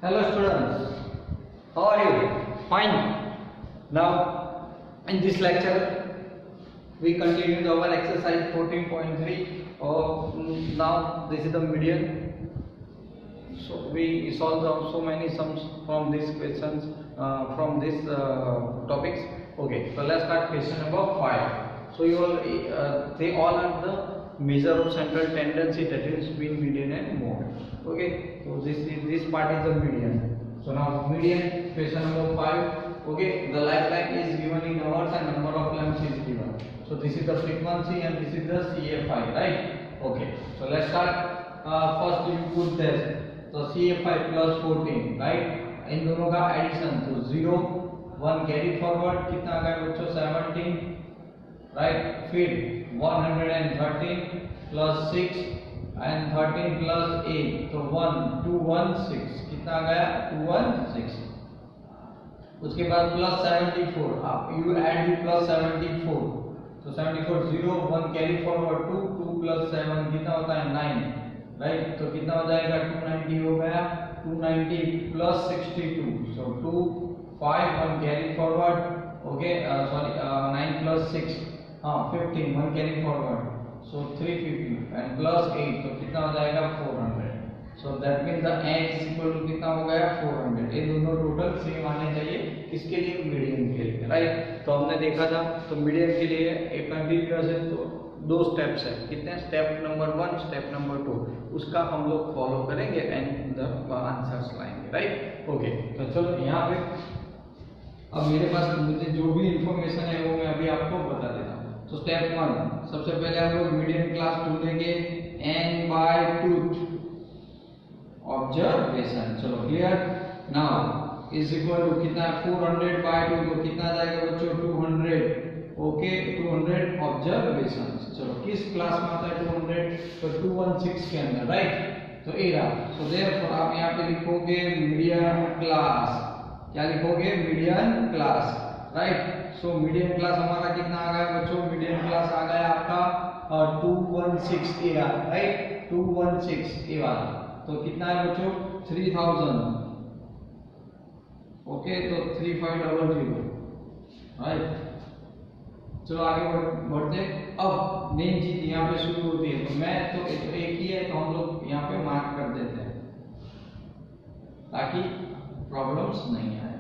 Hello students, how are you? Fine. Now in this lecture we continue our exercise 14.3. Now this is the median. So we solved so many sums from these questions from these topics. Okay, so let's start question number 5. So you all they all are the measure of central tendency, that is between median and mode. Okay, so this part is the median. So now median, question number 5. Okay, the lifeline is given in hours and number of lamps is given. So this is the frequency and this is the CFI, right? Okay, so let's start. First you put this, so CFI plus 14, right? इन दोनों का addition, तो 0 1 carry forward कितना आ गया बच्चों 17, right? फिर 113 plus 6 and 13 plus 8, तो 1216 कितना आ गया 216. उसके बाद प्लस 74, आप यू ऐड दी प्लस 74, तो 74 0 1 कैरी फॉरवर्ड 2 2 प्लस 7 कितना होता है 9, राइट? तो कितना हो जाएगा 290 हो गया, 290 plus 62, so 2 5 1 carry forward, okay sorry 9 plus 6 15 1 carry forward, so 350 and plus 8, तो कितना हो जाएगा 400. So that means the n is equal to कितना हो गया 400. ये दोनों टोटल सेम आने चाहिए, किसके लिए? मीडियन के लिए, राइट? तो हमने देखा था, तो मीडियन के लिए एक कंटीन्यूअस है, तो दो स्टेप्स है, कितने? स्टेप नंबर 1, स्टेप नंबर 2, उसका हम लोग फॉलो करेंगे एंड द आंसर्स लाएंगे, राइट? ओके, तो चलो यहाँ पे अब मेरे पास मुझे जो भी इंफॉर्मेशन है वो मैं अभी आपको बता देता हूँ. तो स्टेप 1, सबसे पहले हम लोग मीडियन क्लास ढूंढेंगे n बाय टूथ ऑब्जर्वेशन. चलो clear. Now is equal to कितना है 400 बाय 2, तो कितना जाएगा बच्चों 200. Okay 200 observation. चलो किस क्लास में आता है 200? तो 216 के अंदर, राइट? तो ए रहा. सो देयरफॉर आप यहाँ पे लिखोगे मीडियन क्लास. क्या लिखोगे? Median class, right? So median class हमारा कितना आ गया बच्चों? मीडियन क्लास आ गया आपका 216 ए रहा, राइट? 216 ए वाला. तो कितना है बच्चों 3000. ओके, तो 3500, राइट? चलो आगे बढ़ते. अब मेन चीज यहाँ पे शुरू होती है, तो मैं तो एक ही है, तो हम लोग यहाँ पे मार्क कर देते हैं ताकि प्रॉब्लम्स नहीं आए.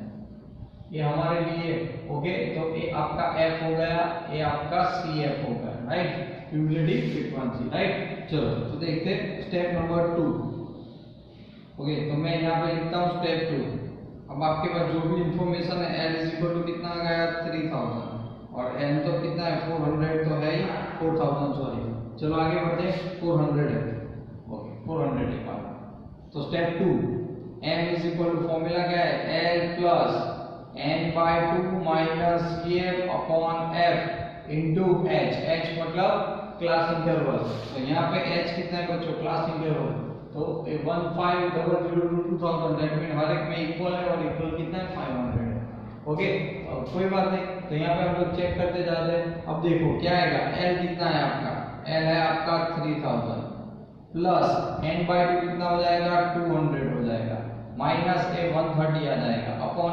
ये हमारे लिए ओके. तो ये आपका f हो गया, ये आपका CF हो गया, राइट? Cumulative frequency, right? चलो तो देखते हैं स्टेप नंबर 2. ओके, तो मैं यहाँ पे लिखता हूँ स्टेप 2. अब आपके पास जो भी इंफॉर्मेशन है L इज इक्वल टू कितना आ गया 3000 और n तो कितना है 400, तो है ही 4000, सॉरी. चलो आगे बढ़ते हैं. 400 है, ओके 400 है पास. तो step 2, m is equal to formula क्या है L plus n by 2 minus kf upon f into h. h मतलब क्लास इंटरवल. तो यहाँ पे h कितना है बच्चों? Class interval. तो 1500 to 2000, दैट मीन हर एक में इक्वल है, और इक्वल कितना है 500 है. ओके, कोई बात नहीं. तो यहाँ पे हम लोग चेक करते जाते हैं. अब देखो क्या आएगा, L कितना है आपका? L है आपका 3000 प्लस n बाय 2 कितना हो जाएगा 200 हो जाएगा, माइनस a 130 आ जाएगा अपॉन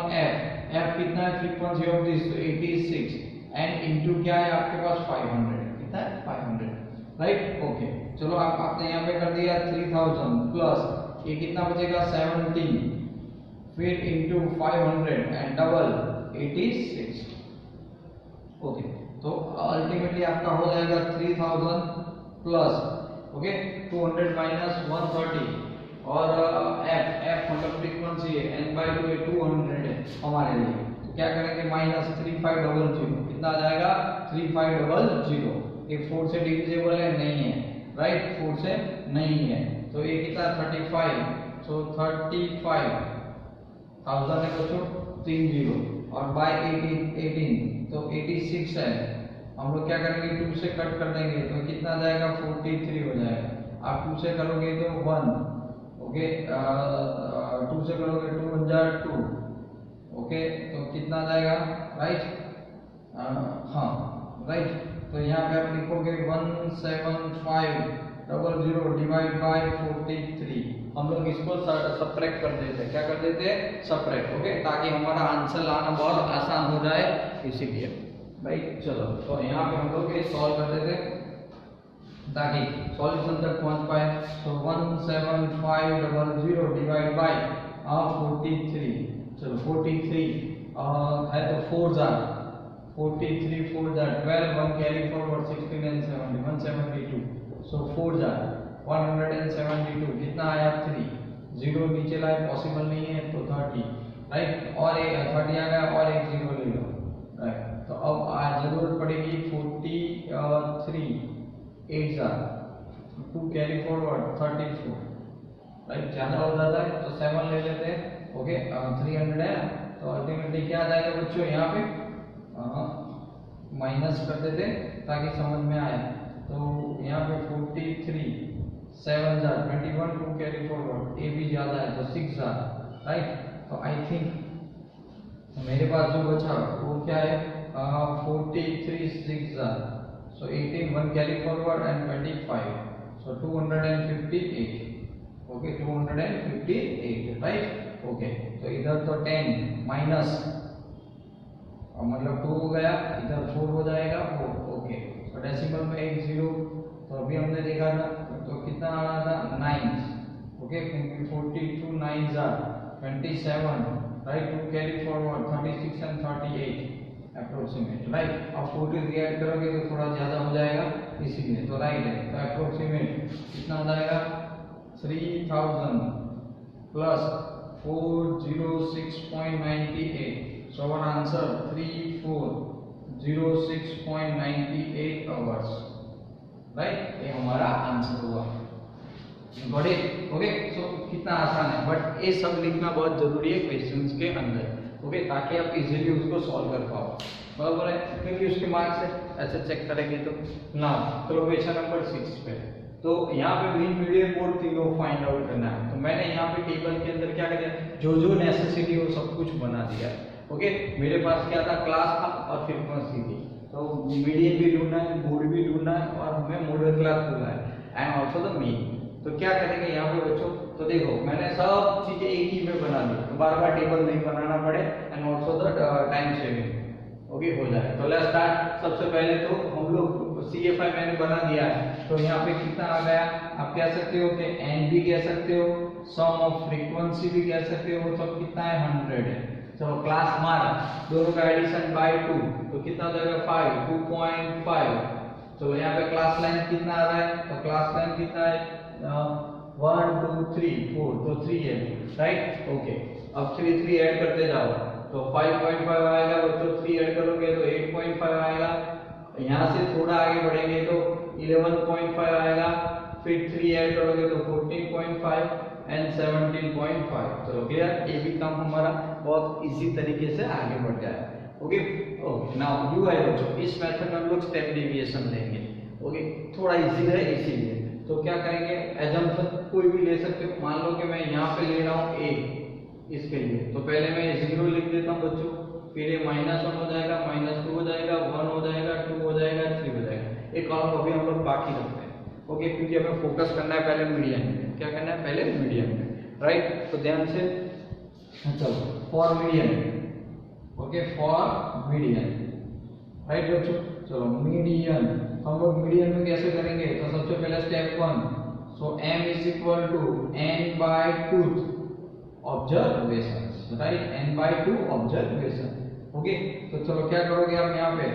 f कितना है? Frequency of this 86 and into क्या है आपके पास 500. कितना है 500, राइट? ओके, चलो आपने यहाँ पे कर दिया 3000 प्लस ये कितना बचेगा 17, फिर इनटू 500 एंड डबल 86. ओके, तो अल्टीमेटली आपका हो जाएगा 3000 प्लस ओके 200 माइनस 130 और f मतलब फ्रीक्वेंसी है, n बाय 2 है 200 है हमारे लिए. तो क्या करेंगे माइनस 3500, कितना आ जाएगा 3500. ये 4 से डिविजिबल है? नहीं है, राइट? 4 से नहीं है, तो ये कितना 35. सो 35,000 है बच्चों 30 और बाय 18 तो 86 है. हम लोग क्या करेंगे 2 से कट कर देंगे, तो कितना आ जाएगा 43 हो जाएगा. आप 2 से करोगे तो 1, ओके 2 से करोगे 2002, ओके तो कितना आ जाएगा, राइट? हाँ, राइट. तो यहाँ पे आप लिखोगे 175 00 डिवाइड बाय 43। हम लोग इसको सब्ट्रैक्ट कर देते हैं, क्या कर देते हैं, सब्ट्रैक्ट, ओके, ताकि हमारा आंसर लाना बहुत आसान हो जाए, इसीलिए भाई। चलो तो यहाँ पे हम लोग ये सॉल्व कर देते हैं ताकि सॉल्यूशन तक पहुंच पाए। तो 17500 डिवाइड बाय 43। चलो 43 है तो 4 jar 43 4 jar 12, 1 carry forward 16 and 70 172। So 4 jar 172 कितना आया 3, 0 नीचे लाए पॉसिबल नहीं है तो 30, राइट, और एक 30 आ गया और एक 0 ले लो, राइट। तो अब जरूरत पड़ेगी 43 8 जार 2 कैरी फॉरवर्ड 34, राइट, ज्यादा हो जाता है तो 7 ले लेते हैं, ओके, 300 है तो अल्टीमेटली क्या आ जाएगा बच्चों, यहाँ पे माइनस कर देते ताकि समझ में आए। तो यहाँ पे 43 7 जार 21 2 कैरी फॉरवर्ड, ए भी ज्यादा है तो 6 जार, राइट। तो आई थिंक मेरे पास जो बचा वो क्या है, 43 6 jar, so 18 1 carry forward and 25, so 258, okay 258, right, okay. तो इधर तो 10 माइनस मतलब 2 हो गया, इधर 4 हो जाएगा 4, ओके। तो डेसिमल में एक 0, तो अभी हमने देखा था तो कितना आ रहा था 9, okay, 42 9 jar 27, right, 2 carry forward 36 and 38 approximate, right. अब 43 ऐड करोगे तो थोड़ा ज्यादा हो जाएगा, इसीलिए तो राइट है। तो अप्रोक्सीमेट कितना आ जाएगा 3000 plus 406.98, so our answer 3406.98 hours, right, ये हमारा आंसर हुआ। Got it, okay. सो कितना आसान है, बट ये सब लिखना बहुत जरूरी है क्वेश्चंस के अंदर, ओके, ताकि आप इजीली उसको सॉल्व कर पाओ, बराबर है, क्योंकि उसके मार्क्स है ऐसे चेक करेंगे तो ना। चलो क्वेश्चन नंबर 6 पे, तो यहाँ पे मीन मीडियन मोड तीनों फाइंड आउट करना है। तो मैंने यहाँ पे टेबल के अंदर क्या किया, जो जो नेसेसिटी हो सब कुछ बना दिया, ओके। मेरे पास क्या था, क्लास था और फ्रीक्वेंसी थी, तो मीडियन भी ढूंढना है, मोड भी ढूंढना है, और हमें मॉडल क्लास ढूंढना है एंड ऑल्सो द मीन। तो क्या करेंगे यहाँ पे बच्चों, तो देखो मैंने सब चीजें एक ही में बना दी, तो बार बार टेबल नहीं बनाना पड़े and also the time saving, okay, हो जाए। तो लेट्स स्टार्ट। सबसे पहले तो हम लोग CFI मैंने बना दिया है, तो यहाँ पे कितना आ गया, आप कह सकते हो कि n भी कह सकते हो, सम ऑफ फ्रीक्वेंसी भी कह सकते हो, सब कितना है 100 है। चलो क्लास मार, दोनों का एडिशन बाय 2 तो कितना हो जाएगा 5 2.5। चलो यहाँ पे क्लास लेंथ कितना आ रहा है, तो क्लास लेंथ कितना है 1 2 3 4, तो 3 है, राइट, ओके। अब 3 ऐड करते जाओ तो 5.5 आएगा बच्चों, 3 ऐड करोगे तो 8.5 आएगा, यहाँ से थोड़ा आगे बढ़ेंगे तो 11.5 आएगा, फिर 3 ऐड करोगे तो 14.5 एंड 17.5। चलो क्लियर, ये भी काम हमारा बहुत इजी तरीके से आगे बढ़ जाए, ओके। ओके नाउ यू है बच्चों, इस मेथड में हम लोग स्टेप डेविएशन लेंगे, ओके, थोड़ा इजी है इसीलिए। तो क्या करेंगे, एजम्पशन कोई भी ले सकते हो, मान लो कि मैं यहाँ पे ले रहा हूँ a इसके लिए, तो पहले मैं 0 लिख देता हूँ बच्चों, फिर ये -1 हो जाएगा, -2 हो जाएगा, 1 हो जाएगा, 2 हो जाएगा, 3 हो जाएगा। एक कॉलम अभी हम लोग बाकी रखते हैं, ओके, क्योंकि हमें फोकस करना है पहले मीडियन में। क्या करना है, पहले मीडियन में, राइट। तो ध्यान से चलो, for median, okay, for median, right बच्चों। चलो मीडियन, हम लोग मीडियन में कैसे करेंगे, तो सबसे पहले step 1, so m is equal to n by 2 observations, right, n by 2 observation, okay. तो चलो क्या करोगे आप यहाँ पे,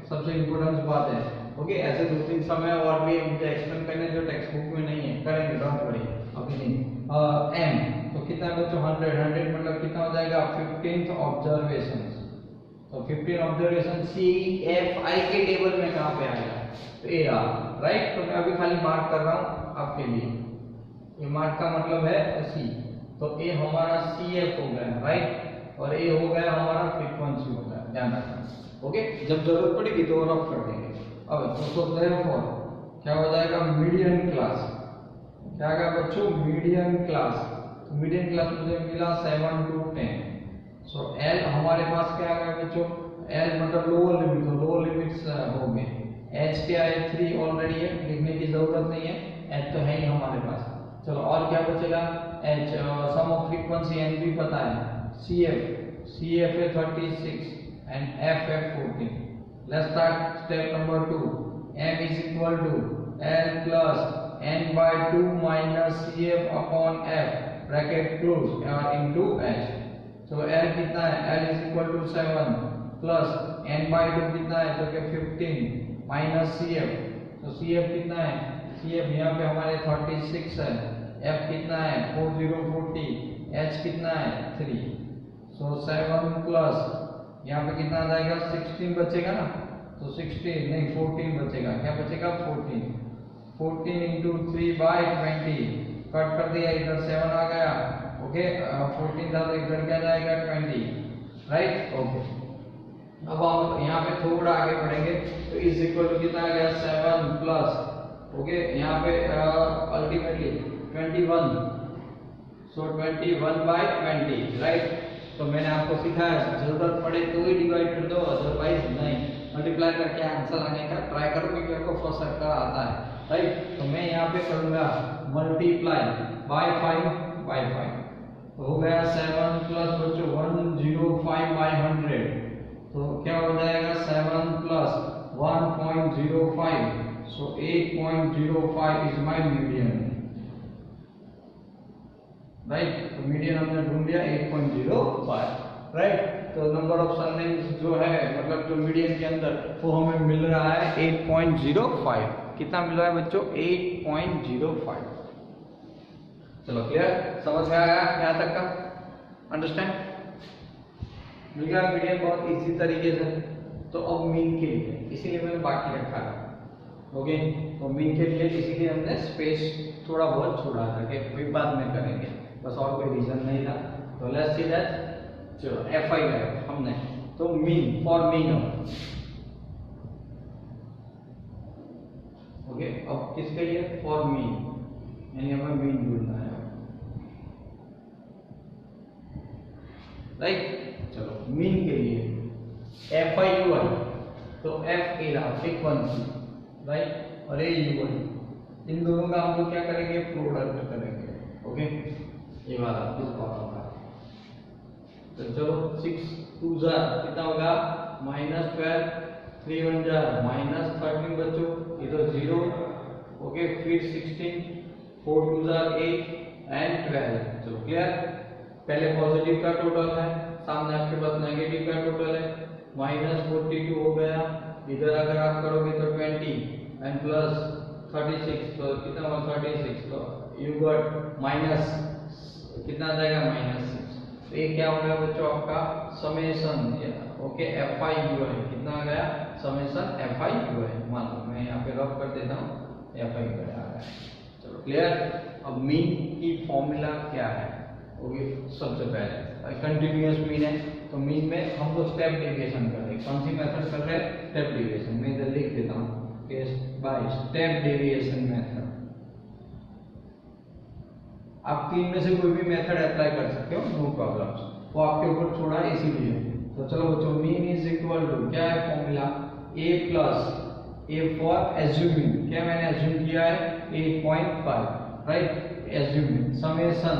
सबसे इंपॉर्टेंट बात है, ओके, ऐसे 2-3 समय और भी मुझे एक्सप्लेन करने जो टेक्स्ट बुक में नहीं है, करेंगे, डोंट वरी, अभी नहीं। m तो कितना बच्चों 100 मतलब कितना हो जाएगा 15th ऑब्जर्वेशंस। तो 15 ऑब्जर्वेशन CFI के टेबल में कहाँ पे आएगा, तो ए राइट। तो मैं अभी खाली मार्क कर रहा हूँ आपके लिए, ये मार्क का मतलब है C, तो ए हमारा CF हो गया, राइट, और ए हो गया हमारा फ्रीक्वेंसी हो गया, ध्यान रखना, ओके। जब जरूरत पड़ेगी तो रफ कर देंगे। अब तो देयरफॉर क्या हो जाएगा, मीडियन क्लास, क्या आएगा बच्चों, मीडियन क्लास। तो मीडियन क्लास मुझे मिला 7 to 10। सो L हमारे पास क्या आ गया बच्चों, L मतलब लोअर लिमिट, तो लोअर लिमिट्स हो गए। H क्या है 3 ऑलरेडी है, लिखने की जरूरत नहीं है, एच तो है ही हमारे पास। चलो और क्या बचेगा, H sum of frequency N भी पता है, सी एफ है 36 एंड एफ है 14। Let's start step number 2। m is equal to l plus n by 2 minus C F upon F bracket close और इनटू h। तो l कितना है, l is equal to 7 plus n by 2 कितना है, तो कि 15 minus C F. तो C F कितना है, सी एफ यहाँ पे हमारे 36 है, f कितना है 4040, h कितना है 3। सो 7 प्लस यहाँ पे कितना आ जाएगा 16 बचेगा ना, तो 16 नहीं 14 बचेगा, क्या बचेगा 14 इंटू 3 बाई 20, कट कर दिया, इधर 7 आ गया, ओके 14 था तो इधर क्या जाएगा 20, राइट, ओके। अब हम यहाँ पे थोड़ा आगे बढ़ेंगे, तो इज इक्वल टू कितना आ गया 7 प्लस, ओके यहाँ पे अल्टीमेटली 21, सो 21 बाई 20, राइट। तो मैंने आपको सिखाया जरूरत पड़े तो ही डिवाइड कर दो, अदरवाइज नहीं। मल्टीप्लाई करके आंसर आने का ट्राई करो, क्योंकि आपको फर्स्ट सर्कल आता है, राइट। तो मैं यहाँ पे करूंगा मल्टीप्लाई बाय 5, तो हो गया 7 प्लस बच्चों 105 बाय 100, तो क्या हो जाएगा 7 plus 1.05, so 8.05 is my median, right. तो मीडियन हमने ढूंढ लिया 8.05, राइट। तो नंबर ऑफ सरनेम्स जो है, मतलब जो मीडियन के अंदर, वो हमें मिल रहा है 8.05। कितना मिल रहा है बच्चों, 8.05। चलो क्लियर, समझ में आया यहाँ तक का, अंडरस्टैंड मिल गया मीडियन बहुत इजी तरीके से। तो अब मीन के लिए इसीलिए मैंने बाकी रखा है, ओके। तो मीन के लिए इसीलिए हमने स्पेस थोड़ा बहुत छोड़ा था कि कोई बाद में करेंगे, बस और कोई रीजन नहीं था। तो लेट्स सी दैट, चलो एफ आई है हमने, तो मीन फॉर मीन, ओके। अब किसके लिए, फॉर मीन, यानी हमें मीन ढूंढना है, राइट। चलो मीन के लिए एफ आई यू आई, तो एफ ए रहा फ्रीक्वेंसी, राइट, और ए यू आई, इन दोनों का हम लोग क्या करेंगे, प्रोडक्ट करेंगे, ओके। ये वाला इस बात होगा। तो चलो 6 2 जार कितना होगा -12, 3 1 जार -13 बच्चों, इधर 0, ओके। फिर 16, 4 2 जार 8 एंड 12। चलो क्लियर, पहले पॉजिटिव का टोटल है, सामने आपके पास नेगेटिव का टोटल है, -42 हो गया, इधर अगर आप करोगे तो 20 एंड प्लस 36, तो कितना होगा 36, तो यू गॉट माइनस कितना आ जाएगा -6। तो ये क्या हो गया बच्चों आपका summation, okay, F I U I कितना आ गया, summation F I U I. मान लो मैं यहाँ पे रफ कर देता हूँ, एफ आई यू आई आ गया। चलो क्लियर। अब मीन की फॉर्मूला क्या है, ओके। सबसे पहले कंटिन्यूअस मीन है, तो मीन में हम लोग स्टेप डेविएशन कर रहे हैं। कौन सी मेथड कर रहे हैं, स्टेप डेविएशन। मैं इधर लिख देता हूँ बाय स्टेप डेविएशन मेथड। आप तीन में से कोई भी मेथड अप्लाई कर सकते हो, नो प्रॉब्लम्स, वो आपके ऊपर छोड़ा है इसीलिए। तो चलो बच्चों, मीन इज इक्वल टू क्या है formula, a plus A for assuming, क्या मैंने एज्यूम किया है 8.5, right, assuming summation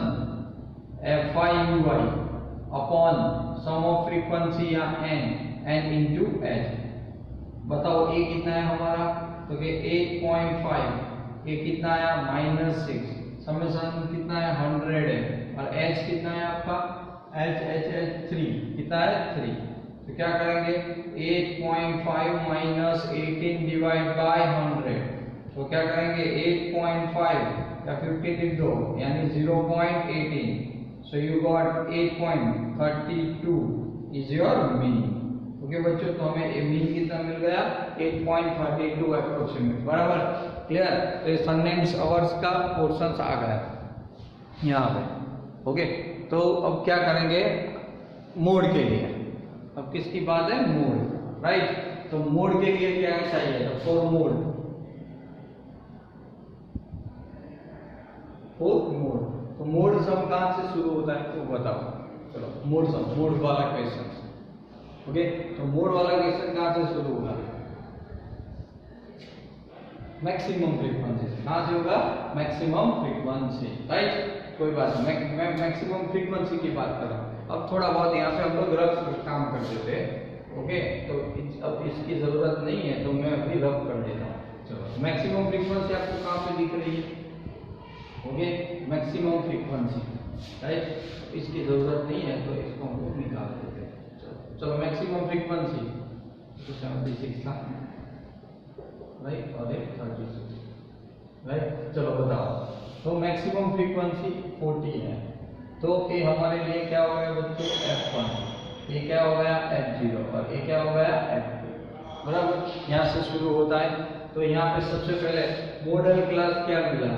F I U I upon sum of frequency या n इनटू h। बताओ a कितना है हमारा, तो कि 8.5, a कितना आया -6, समेशन कितना है 100 है, और h कितना है आपका h 3 कितना है 3। तो क्या करेंगे 8.5 माइनस 18 डिवाइड बाय 100, तो क्या करेंगे 8.5 या 50 लिख दो, यानी 0.18, so you got 8.32 is your mean, okay बच्चों। तो हमें मीन कितना मिल गया 8.32 अप्रोक्सीमेट, बराबर, क्लियर। तो सरनेम्स अवर्स का पोर्शंस आ गया यहाँ पे, ओके। तो अब क्या करेंगे मोड के लिए, अब किसकी बात है, मोड, राइट। तो मोड के लिए क्या चाहिए, तो फॉर मोड, तो मोड सम कहाँ से शुरू होता है, तो बताओ। चलो मोड सम, मोड वाला क्वेश्चन, ओके। तो मोड वाला क्वेश्चन कहाँ से शुरू होगा, मैक्सिमम फ्रीक्वेंसी से। कहाँ से होगा? Maximum frequency, right. कोई बात नहीं, मैं मैक्सिमम फ्रीक्वेंसी की बात कर रहा हूँ। अब थोड़ा बहुत यहाँ पे हम लोग रफ काम कर देते हैं, ओके। तो अब इसकी जरूरत नहीं है तो मैं अभी रफ कर देता हूँ। चलो, मैक्सिमम फ्रीक्वेंसी आपको कहाँ पे दिख रही है? Okay, maximum frequency, right. इसकी जरूरत नहीं है तो इसको हम लोग निकाल देते हैं। चलो मैक्सिमम फ्रीक्वेंसी तो 76 था, राइट, और एक 36, राइट। चलो बताओ, तो मैक्सिमम फ्रीक्वेंसी 40 है, तो ये हमारे लिए क्या हो गया बच्चों? F1, ये क्या हो गया? F0, और ये क्या हो गया? F2, बराबर। यहाँ से शुरू होता है, तो यहाँ पे सबसे पहले मॉडल क्लास क्या मिला?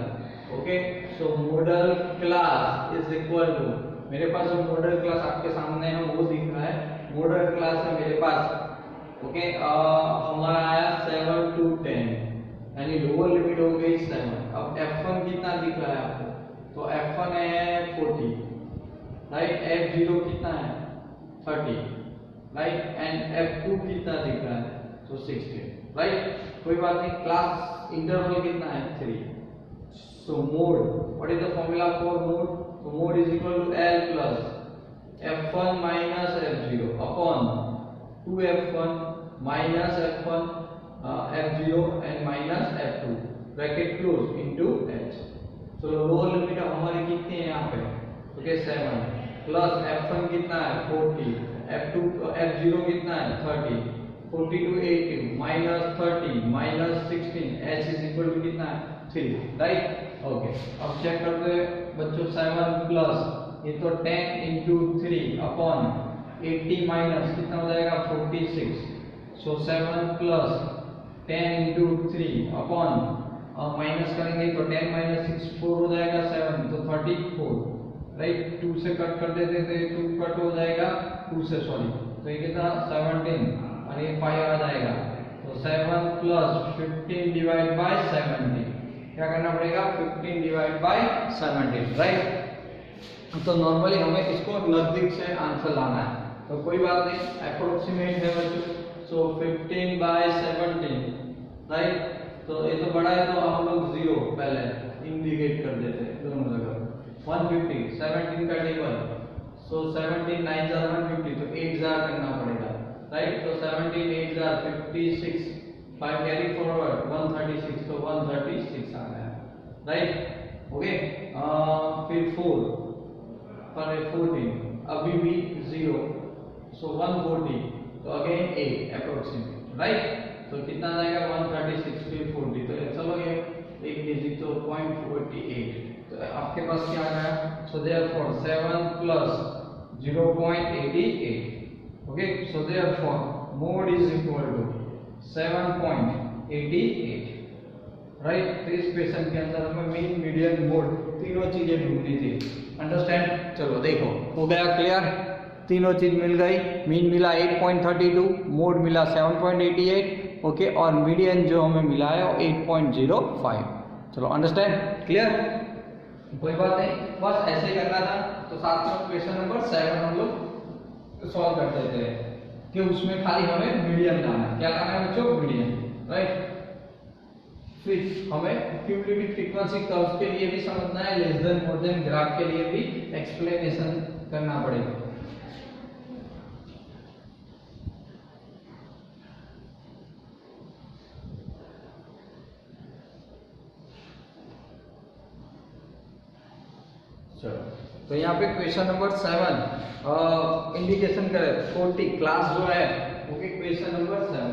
Okay, so modal class is equal to, मेरे पास जो मॉडल क्लास आपके सामने है वो दिख रहा है, मॉडल क्लास है मेरे पास, ओके। हमारा आया 7 to 10, यानी लोअर लिमिट हो गई 7। अब F1 कितना दिख रहा है आपको? तो F1 है 40, राइट। F0 कितना है? 30, राइट। एंड F2 कितना दिख रहा है? तो 16, राइट। कोई बात नहीं, क्लास इंटरवल कितना है? 3। So mode, what is the formula for mode? So mode is equal to L plus F1 minus F0 upon 2F1 minus F1 F0 and minus F2 bracket close into H. So lower limit हमारी कितनी है यहाँ पे? Okay, 7 plus F1 कितना है? 40, F2 F0 कितना है? 30, 40 to 80 minus 30 minus 16, H is equal to कितना है? 3, राइट। ओके, अब चेक करते हैं बच्चों, 7 प्लस ये तो 10 इंटू 3 अपॉन 80 माइनस कितना हो जाएगा? 46। सो 7 प्लस 10 इंटू 3 अपॉन माइनस करेंगे तो 10 माइनस 6 4 हो जाएगा 7, तो 34, राइट। 2 से कट कर देते थे, 2 कट हो जाएगा 2 से, सॉरी, तो ये कितना? 17 और ये 5 आ जाएगा, तो 7 प्लस 15 डिवाइड बाय 70, क्या करना पड़ेगा? 15 डिवाइड बाय 17, राइट। तो नॉर्मली हमें इसको नजदीक से आंसर लाना है, तो कोई बात नहीं, अप्रोक्सीमेट है बच्चों। सो 15 बाय 17, राइट। तो ये तो बड़ा है तो हम लोग 0 पहले इंडिकेट कर देते हैं दोनों जगह। 150, 17 का टेबल, सो 17 9 जार 150, तो 8 जार करना पड़ेगा, राइट। तो 17 8 जार 56, 5 कैरी फॉरवर्ड 136, तो 136 आ गया, राइट। ओके, फिर 4 पर 14, अभी भी 0, सो 140, तो अगेन 8 अप्रोक्सीमेट, राइट। तो कितना जाएगा? 136 फिर 40, तो चलो ये एक डिजिट, तो 0.48, तो आपके पास क्या आ गया? सो देयरफॉर 7 प्लस 0.88, okay. So therefore mode is equal to 7.88, right. तो इस क्वेश्चन के अंदर हमें मीन मीडियन मोड तीनों चीजें ढूंढनी थी, अंडरस्टैंड। चलो देखो, हो गया क्लियर, तीनों चीज मिल गई। मीन मिला 8.32, मोड मिला 7.88, ओके, और मीडियन जो हमें मिला है वो 8.05। चलो अंडरस्टैंड, क्लियर, कोई बात नहीं, बस ऐसे करना था। तो साथ में क्वेश्चन नंबर 7 हम लोग सॉल्व कर देते हैं कि उसमें खाली हमें मीडियन लाना है। क्या लाना है बच्चों? Median, right. फिर हमें क्यूमुलेटिव फ्रीक्वेंसी कर्व्स के लिए भी समझना है, less than more than graph के लिए भी एक्सप्लेनेशन करना पड़ेगा। चलो, तो यहाँ पे क्वेश्चन नंबर 7 इंडिकेशन करे 40 क्लास जो है, ओके। Question number 7,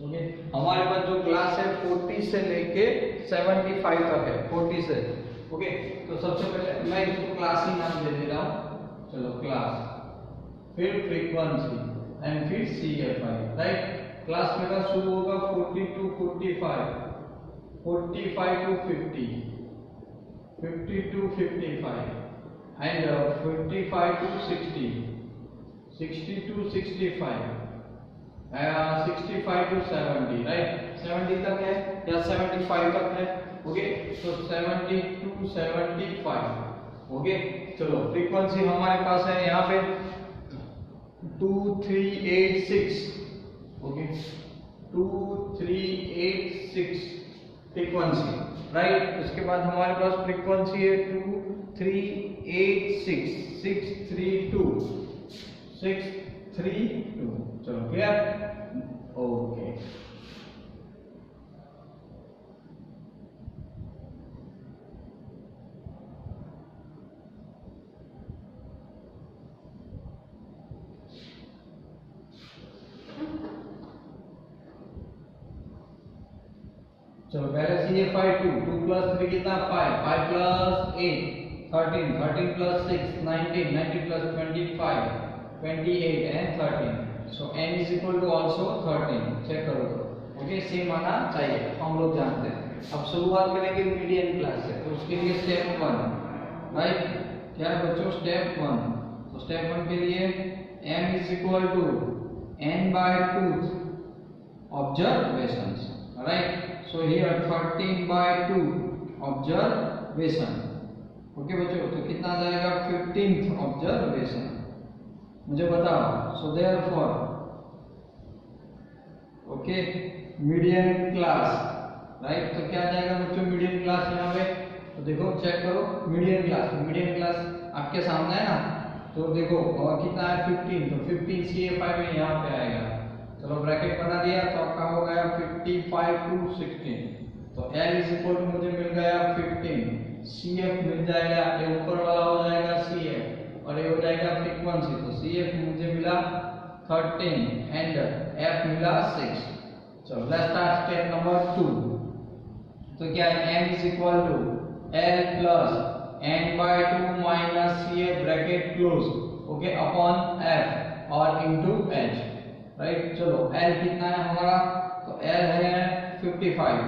okay. हमारे पास जो क्लास है 40 से लेके 75 तक है, 40 से, ओके। तो सबसे पहले मैं इसको क्लास ही नाम दे दे रहा हूँ, चलो क्लास, फिर फ्रीक्वेंसी एंड फिर CFI, राइट। क्लास मेरा शुरू होगा 40 to 45, 45 to 50, 50 to 55, and 55 to 60, 60 to 65, 65 to 70, right. 70 तक है या 75 तक है, ओके। तो 70 to 75, ओके। चलो फ्रीक्वेंसी हमारे पास है यहाँ पे 2386, ओके, 2386 386 फ्रीक्वेंसी, राइट। उसके बाद हमारे पास फ्रीक्वेंसी है 2386 632। चलो क्लियर, ओके। चलो पहले CFI 2 प्लस 3 कितना 5 plus 8 13 plus 6 19 plus 25 28 and 13। So n is equal to also 13। Check करो तो ओके, सेम आना चाहिए, हम लोग जानते हैं। अब शुरुआत करेंगे मीडियन क्लास से, तो उसके लिए स्टेप 1, राइट। क्या है बच्चों, स्टेप 1। तो स्टेप 1 के लिए m is equal to n/2 observations, right. So here 13/2 observation, okay बच्चों। तो कितना आ जाएगा 15th ऑब्जर्वेशन, मुझे बताओ। So therefore okay median class, right. तो क्या आ जाएगा बच्चों मीडियन क्लास यहाँ पे, तो देखो चेक करो मीडियन क्लास आपके सामने है ना। तो देखो और कितना है 15, तो 15 CFI में यहाँ पे आएगा। चलो ब्रैकेट बना दिया, तो आपका हो गया 55 to 16। तो L इज इक्वल टू मुझे मिल गया 15, CF मिल जाएगा, ये ऊपर वाला हो जाएगा CF और ये हो जाएगा फ्रीक्वेंसी। तो CF मुझे मिला 13 एंड F मिला 6। चलो लेट्स स्टार्ट स्टेप नंबर 2। तो क्या है M is equal to L plus n/2 minus CF bracket close, okay, upon F और इनटू H, राइट। चलो L कितना है हमारा, तो L है 55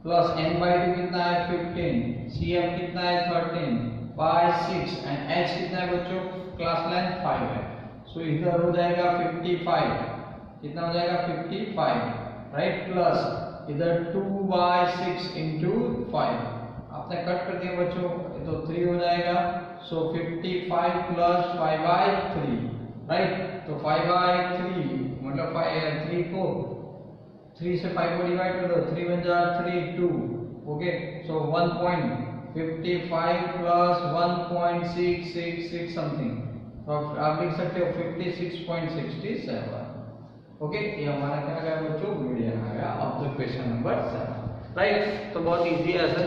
प्लस n/2 कितना है 15, CF कितना है 13 बाय 6 एंड H कितना है बच्चों, क्लास लेंथ 5 है। सो इधर हो जाएगा 55, कितना हो जाएगा 55, राइट, प्लस इधर 2/6 इंटू 5, आपने कट कर दिया बच्चों, तो 3 हो जाएगा। सो 55 प्लस 5/3, राइट। तो 5/3 मतलब 3 को 3 से 5 को डिवाइड कर दो, 3 बन जा 3 2, ओके। सो 1.55 प्लस 1.666 समथिंग, तो आप लिख सकते हो 56.67, ओके। ये हमारा क्या गया बच्चों, मीडियन आ गया ऑब्जर्वेशन नंबर 7, राइट। तो बहुत इजी है ऐसे,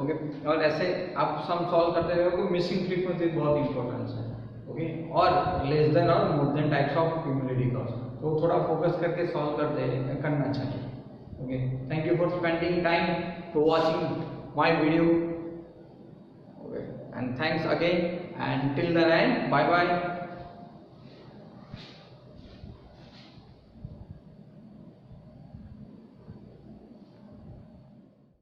ओके। और ऐसे आप सम सॉल्व करते रहोगे, मिसिंग फ्रीक्वेंसी बहुत इंपॉर्टेंट है, ओके। और लेस देन और more than types of cumulative curves, तो थोड़ा फोकस करके सॉल्व करना चाहिए, ओके। Thank you for spending time to watching my video, okay, and thanks again and till the end, bye bye.